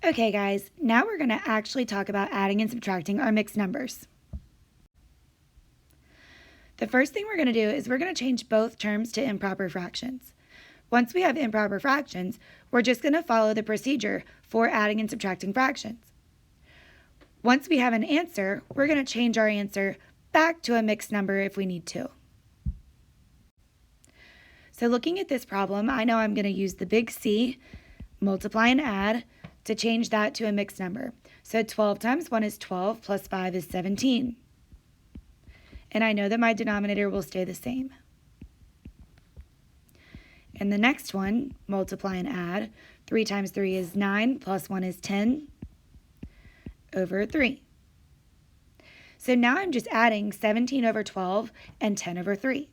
Okay guys, now we're going to actually talk about adding and subtracting our mixed numbers. The first thing we're going to do is we're going to change both terms to improper fractions. Once we have improper fractions, we're just going to follow the procedure for adding and subtracting fractions. Once we have an answer, we're going to change our answer back to a mixed number if we need to. So looking at this problem, I know I'm going to use the big C, multiply and add, to change that to a mixed number. So 12 times 1 is 12, plus 5 is 17. And I know that my denominator will stay the same. And the next one, multiply and add, 3 times 3 is 9, plus 1 is 10, over 3. So now I'm just adding 17 over 12 and 10 over 3.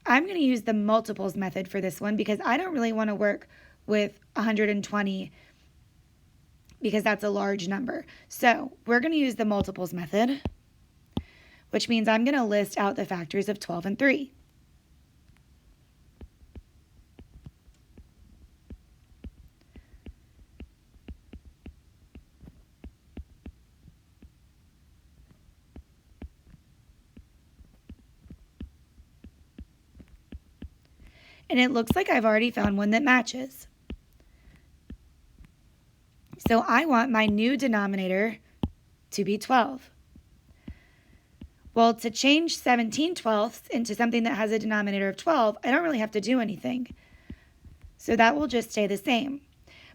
I'm going to use the multiples method for this one because I don't really want to work with 120 because that's a large number. So we're going to use the multiples method, which means I'm going to list out the factors of 12 and 3. And it looks like I've already found one that matches. So I want my new denominator to be 12. Well, to change 17/12 into something that has a denominator of 12, I don't really have to do anything. So that will just stay the same.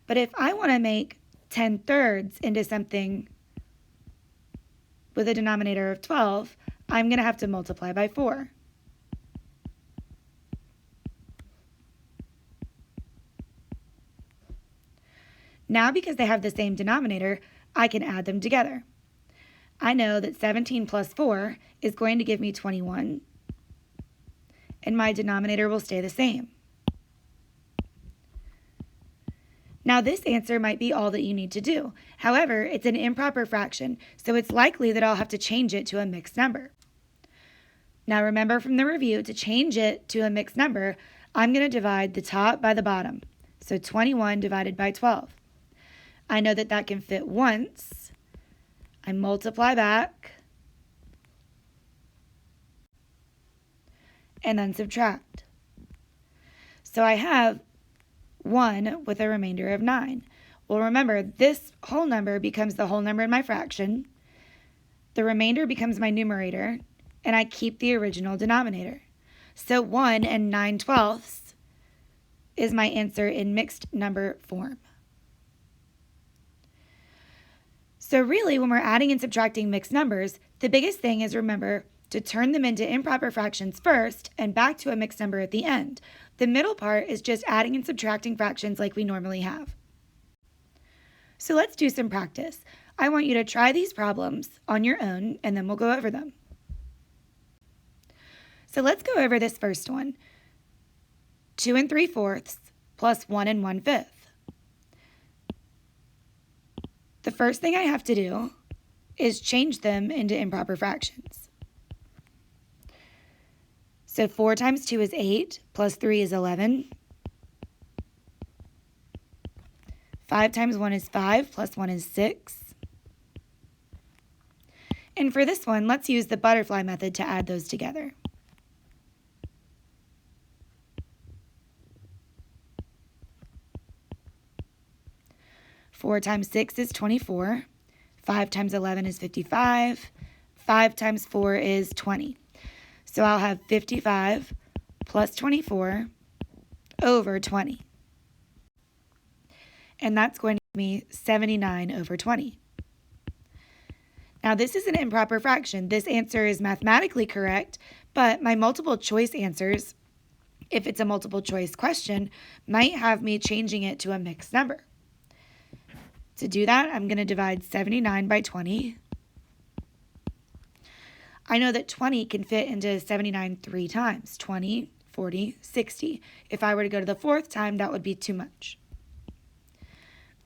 But if I want to make 10/3 into something with a denominator of 12, I'm going to have to multiply by 4. Now, because they have the same denominator, I can add them together. I know that 17 plus 4 is going to give me 21, and my denominator will stay the same. Now, this answer might be all that you need to do. However, it's an improper fraction, so it's likely that I'll have to change it to a mixed number. Now, remember from the review, to change it to a mixed number, I'm going to divide the top by the bottom. So 21 divided by 12. I know that that can fit once. I multiply back and then subtract. So I have 1 with a remainder of 9. Well, remember, this whole number becomes the whole number in my fraction. The remainder becomes my numerator, and I keep the original denominator. So 1 and 9/12 is my answer in mixed number form. So really, when we're adding and subtracting mixed numbers, the biggest thing is remember to turn them into improper fractions first and back to a mixed number at the end. The middle part is just adding and subtracting fractions like we normally have. So let's do some practice. I want you to try these problems on your own, and then we'll go over them. So let's go over this first one. 2 3/4 plus 1 1/5. The first thing I have to do is change them into improper fractions. So 4 times 2 is 8, plus 3 is 11. 5 times 1 is 5, plus 1 is 6. And for this one, let's use the butterfly method to add those together. Four times 6 is 24. 5 times 11 is 55. 5 times 4 is 20. So I'll have 55 plus 24 over 20. And that's going to give me 79 over 20. Now this is an improper fraction. This answer is mathematically correct, but my multiple choice answers, if it's a multiple choice question, might have me changing it to a mixed number. To do that, I'm going to divide 79 by 20. I know that 20 can fit into 79 3 times, 20, 40, 60. If I were to go to the fourth time, that would be too much.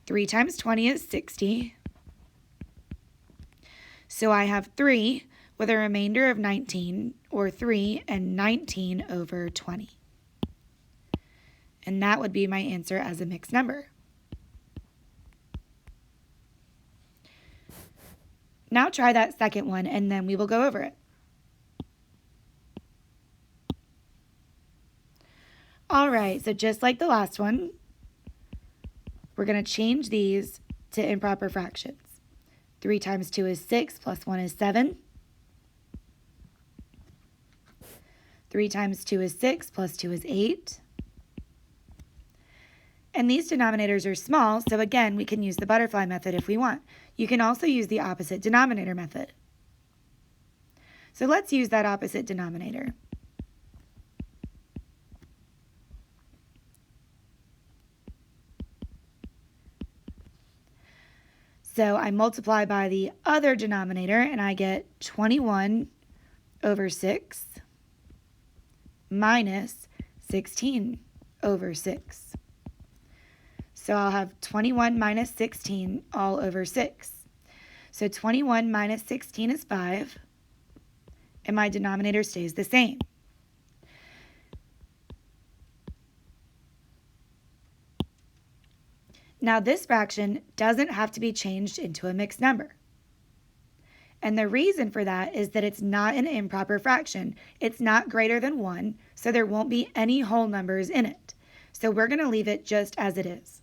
3 times 20 is 60. So I have 3 with a remainder of 19, or 3 and 19 over 20. And that would be my answer as a mixed number. Now try that second one, and then we will go over it. All right, so just like the last one, we're going to change these to improper fractions. 3 times 2 is 6, plus 1 is 7. 3 times 2 is 6, plus 2 is 8. And these denominators are small, so again, we can use the butterfly method if we want. You can also use the opposite denominator method. So let's use that opposite denominator. So I multiply by the other denominator, and I get 21 over 6 minus 16 over 6. So I'll have 21 minus 16 all over 6. So 21 minus 16 is 5, and my denominator stays the same. Now this fraction doesn't have to be changed into a mixed number. And the reason for that is that it's not an improper fraction. It's not greater than 1, so there won't be any whole numbers in it. So we're going to leave it just as it is.